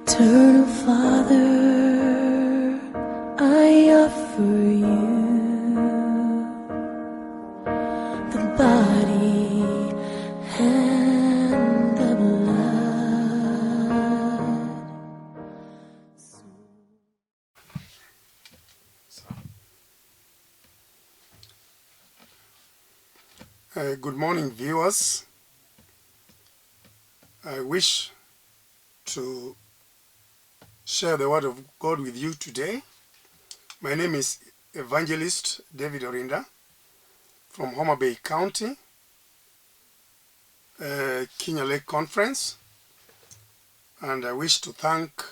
Eternal Father, I offer you the body and the blood. Good morning, viewers. I wish to share the word of God with you today. My name is Evangelist David Orinda from Homa Bay County, Kenya Lake Conference, and I wish to thank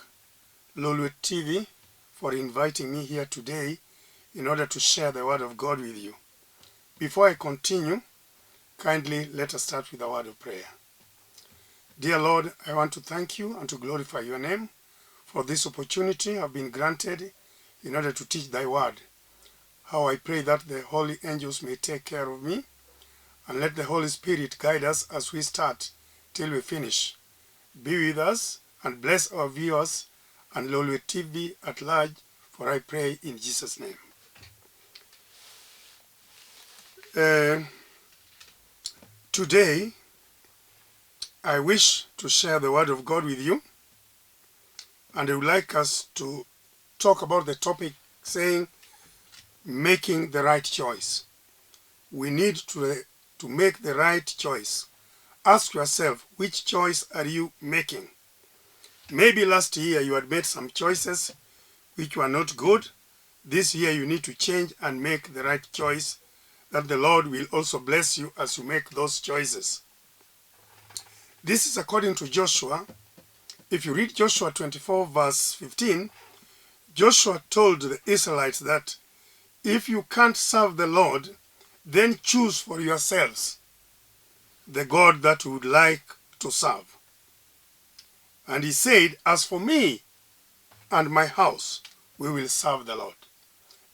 Lolwe TV for inviting me here today in order to share the word of God with you. Before I continue, kindly let us start with a word of prayer. Dear Lord, I want to thank you and to glorify your name for this opportunity I've been granted in order to teach thy word. How I pray that the holy angels may take care of me, and let the Holy Spirit guide us as we start till we finish. Be with us and bless our viewers and Lolwe TV at large, for I pray in Jesus' name. Today, I wish to share the word of God with you, and I would like us to talk about the topic saying, making the right choice. We need to make the right choice. Ask yourself, which choice are you making? Maybe last year you had made some choices which were not good. This year you need to change and make the right choice, that the Lord will also bless you as you make those choices. This is according to Joshua. If you read Joshua 24 verse 15, Joshua told the Israelites that if you can't serve the Lord, then choose for yourselves the God that you would like to serve. And he said, as for me and my house, we will serve the Lord.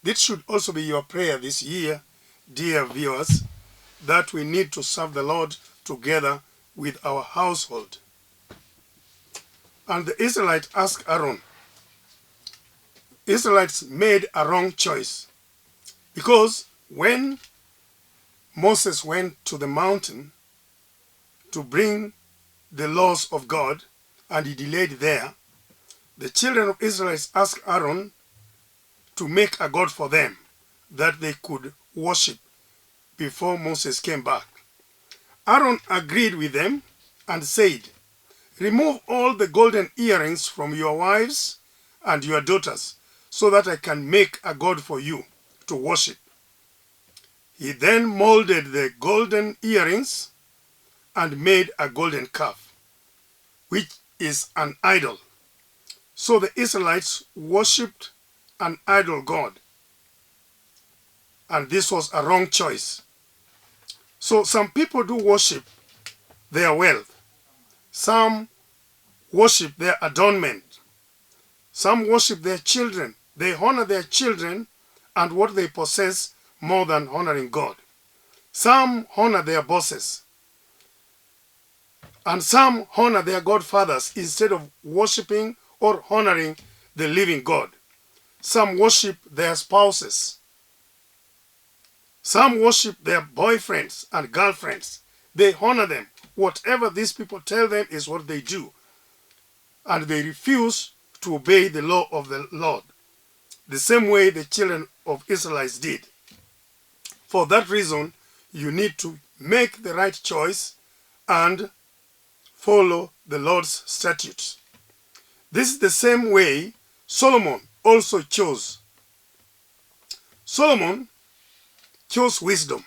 This should also be your prayer this year, dear viewers, that we need to serve the Lord together with our household. And the Israelites asked Aaron. Israelites made a wrong choice, because when Moses went to the mountain to bring the laws of God, and he delayed there, the children of Israel asked Aaron to make a god for them that they could worship before Moses came back. Aaron agreed with them and said, remove all the golden earrings from your wives and your daughters, so that I can make a god for you to worship. He then molded the golden earrings and made a golden calf, which is an idol. So the Israelites worshipped an idol god, and this was a wrong choice. So some people do worship their wealth. Some worship their adornment. Some worship their children. They honor their children and what they possess more than honoring God. Some honor their bosses. And some honor their godfathers instead of worshiping or honoring the living God. Some worship their spouses. Some worship their boyfriends and girlfriends. They honor them. Whatever these people tell them is what they do. And they refuse to obey the law of the Lord, the same way the children of Israelites did. For that reason, you need to make the right choice and follow the Lord's statutes. This is the same way Solomon also chose. Solomon chose wisdom.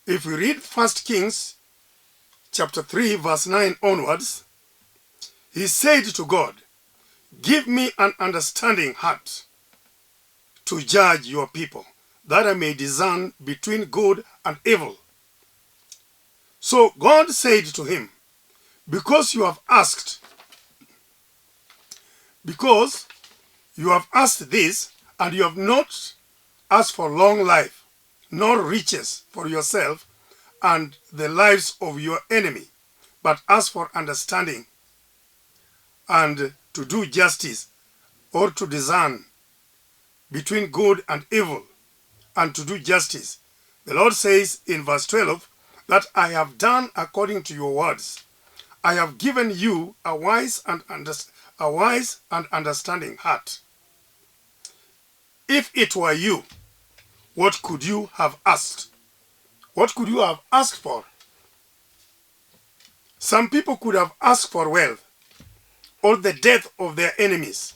If we read 1 Kings chapter 3 verse 9 onwards, he said to God, give me an understanding heart to judge your people, that I may discern between good and evil. So God said to him, because you have asked this, and you have not asked for long life, nor riches for yourself and the lives of your enemy, but ask for understanding. and to do justice, or to discern between good and evil, and to do justice. The Lord says in verse 12 that I have done according to your words. I have given you a wise and understanding heart. If it were you, what could you have asked? What could you have asked for? Some people could have asked for wealth or the death of their enemies,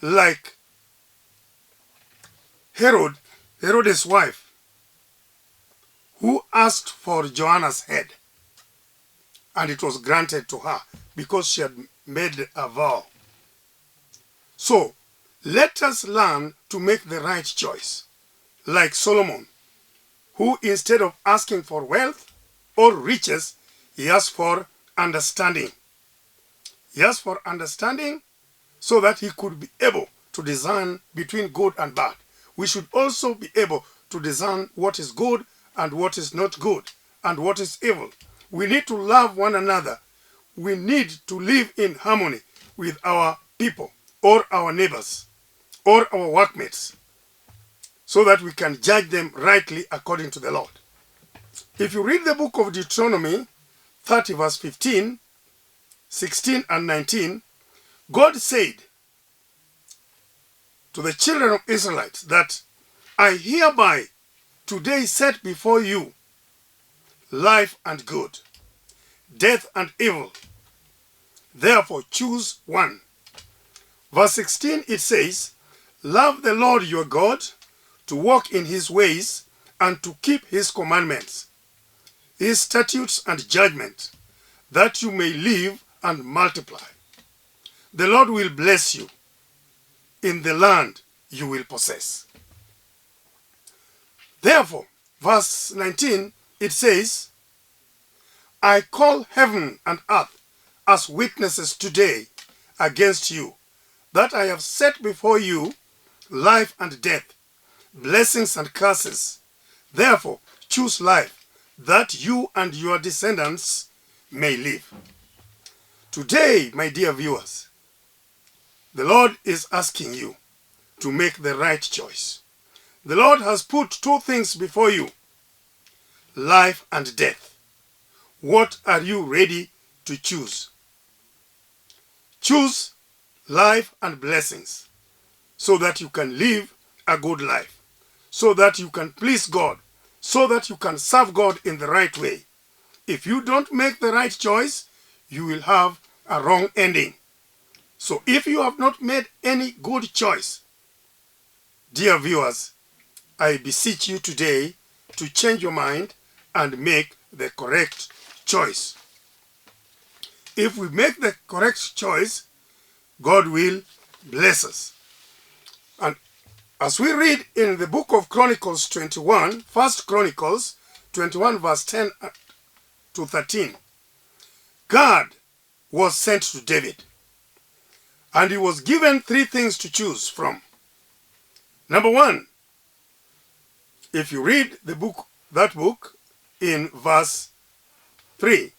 like Herod's wife, who asked for Joanna's head, and it was granted to her because she had made a vow. So, let us learn to make the right choice, like Solomon, who instead of asking for wealth or riches, he asked for understanding. He asked for understanding so that he could be able to discern between good and bad. We should also be able to discern what is good and what is not good, and what is evil. We need to love one another. We need to live in harmony with our people, or our neighbors, or our workmates, so that we can judge them rightly according to the Lord. If you read the book of Deuteronomy 30 verse 15, 16 and 19, God said to the children of Israelites that I hereby today set before you life and good, death and evil. Therefore choose one. Verse 16 it says, love the Lord your God, to walk in his ways and to keep his commandments, his statutes and judgment, that you may live and multiply. The Lord will bless you in the land you will possess. Therefore, verse 19, it says, I call heaven and earth as witnesses today against you, that I have set before you life and death, blessings and curses. Therefore, choose life, that you and your descendants may live. Today, my dear viewers, the Lord is asking you to make the right choice. The Lord has put two things before you, life and death. What are you ready to choose? Choose life and blessings so that you can live a good life, so that you can please God, so that you can serve God in the right way. If you don't make the right choice, you will have a wrong ending. So if you have not made any good choice, dear viewers, I beseech you today to change your mind and make the correct choice. If we make the correct choice, God will bless us. And as we read in the book of Chronicles 21, 1 Chronicles 21 verse 10 to 13, God was sent to David, and he was given three things to choose from. Number one, if you read that book in verse 3,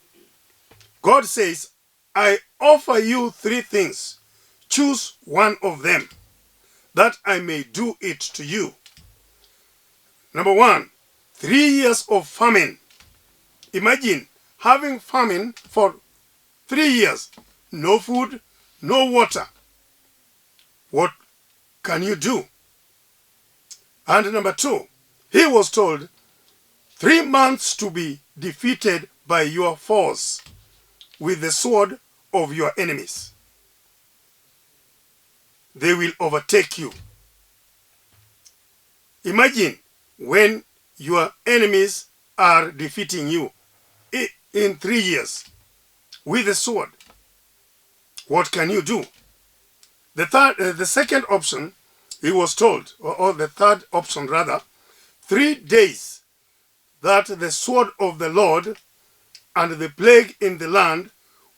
God says, I offer you three things. Choose one of them, that I may do it to you. Number one, 3 years of famine. Imagine having famine for 3 years. No food, no water. What can you do? And number two, he was told 3 months to be defeated by your foes with the sword of your enemies. They will overtake you. Imagine when your enemies are defeating you in 3 years with the sword. What can you do? The second option, he was told, or the third option rather, 3 days that the sword of the Lord and the plague in the land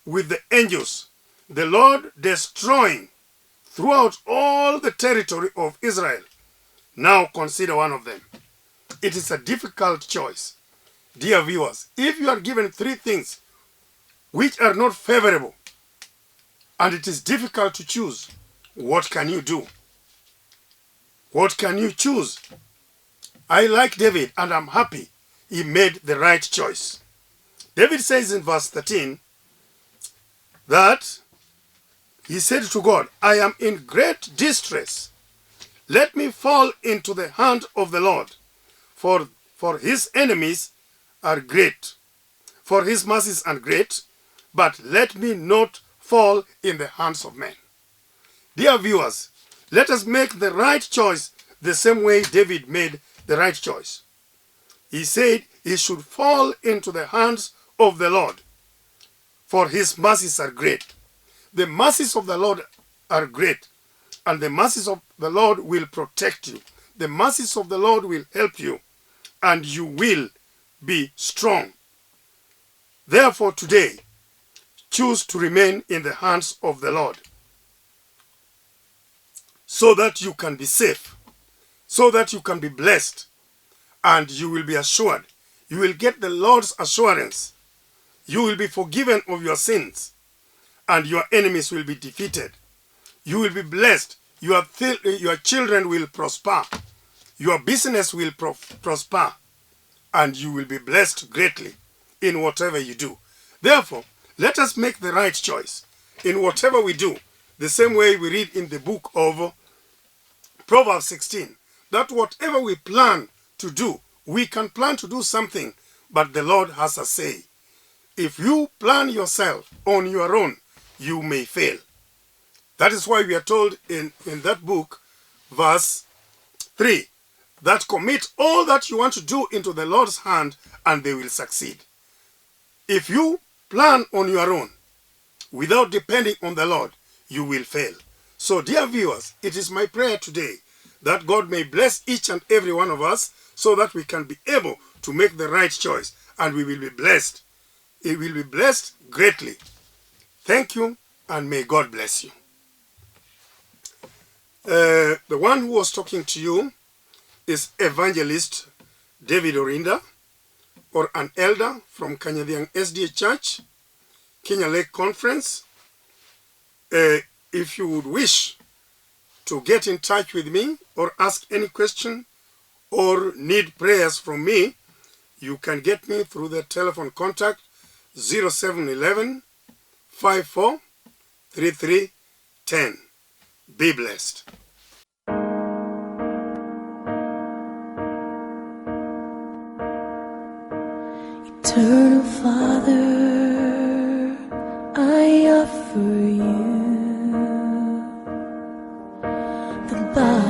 with the angels, the Lord destroying throughout all the territory of Israel. Now consider one of them. It is a difficult choice. Dear viewers, if you are given 3 things which are not favorable, and it is difficult to choose. What can you do? What can you choose? I like David, and I'm happy he made the right choice. David says in verse 13 that he said to God, I am in great distress. Let me fall into the hand of the Lord, for his enemies are great. For his mercies are great, but let me not fall in the hands of men. Dear viewers, let us make the right choice the same way David made the right choice. He said he should fall into the hands of the Lord, for his mercies are great. The mercies of the Lord are great, and the mercies of the Lord will protect you. The mercies of the Lord will help you, and you will be strong. Therefore today, choose to remain in the hands of the Lord, so that you can be safe, so that you can be blessed, and you will be assured. You will get the Lord's assurance. You will be forgiven of your sins, and your enemies will be defeated. You will be blessed. Your children will prosper. Your business will prosper, and you will be blessed greatly in whatever you do. Therefore, let us make the right choice in whatever we do, the same way we read in the book of Proverbs 16, that whatever we plan to do, we can plan to do something, but the Lord has a say. If you plan yourself on your own, you may fail. That is why we are told in that book, verse 3, that commit all that you want to do into the Lord's hand, and they will succeed. If you plan on your own, without depending on the Lord, you will fail. So, dear viewers, it is my prayer today that God may bless each and every one of us, so that we can be able to make the right choice, and we will be blessed. It will be blessed greatly. Thank you, and may God bless you. The one who was talking to you is Evangelist David Orinda, or an elder from Kanyadiang SDA Church, Kenya Lake Conference. If you would wish to get in touch with me or ask any question or need prayers from me, you can get me through the telephone contact 0711 54 3310. Be blessed. Eternal Father, I offer you the body